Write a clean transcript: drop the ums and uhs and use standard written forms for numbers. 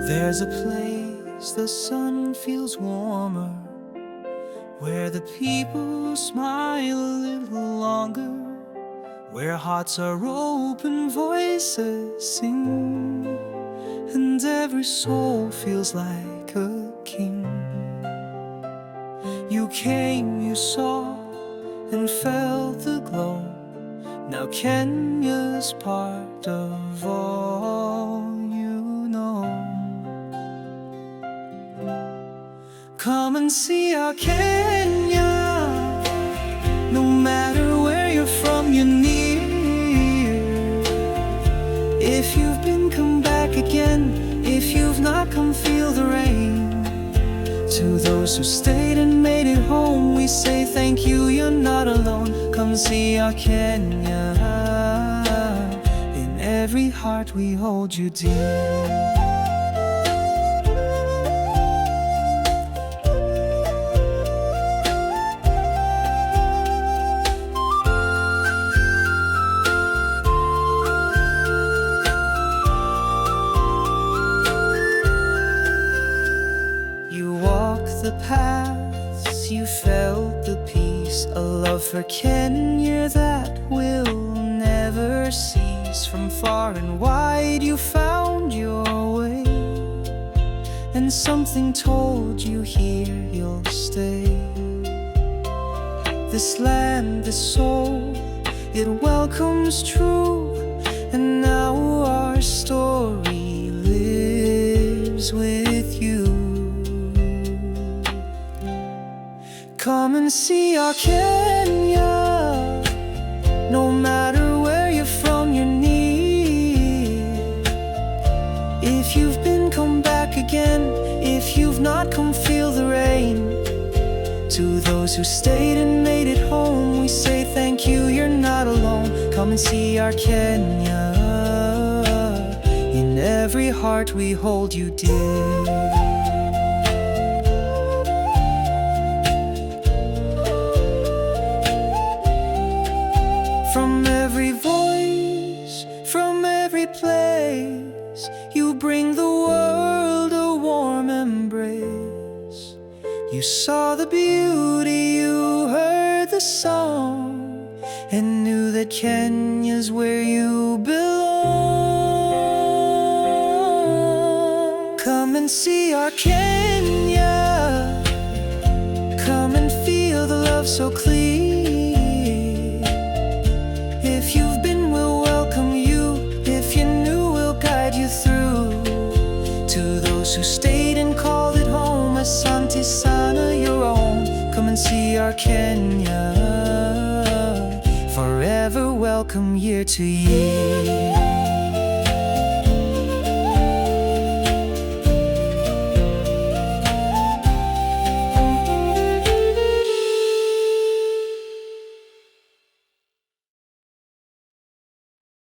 There's a place the sun feels warmer, where the people smile a little longer, where hearts are open, voices sing, and every soul feels like a king. You came, you saw, and felt the glow. Now Kenya's part of all you know. Come and see our Kenya. No matter where you're from, you're near. If you've been, come back again. If you've not, come feel the rain. To those who stayed and made it home, we say thank you, you're not alone. Come see our Kenya. In every heart we hold you dear. The paths, you felt the peace, a love for Kenya that will never cease. From far and wide you found your way, and something told you here you'll stay. This land, this soul, it welcomes true, and now our story lives with you. Come and see our Kenya. No matter where you're from, you're near. If you've been, come back again. If you've not, come feel the rain. To those who stayed and made it home, we say thank you, you're not alone. Come and see our Kenya. In every heart we hold you dear. From every voice, from every place, you bring the world a warm embrace. You saw the beauty, you heard the song, and knew that Kenya's where you belong. Come and see our Kenya. Come and feel the love so clear. If you've been, we'll welcome you. If you're new, we'll guide you through. To those who stayed and called it home, Asante sana, your own. Come and see our Kenya. Forever welcome, year to year.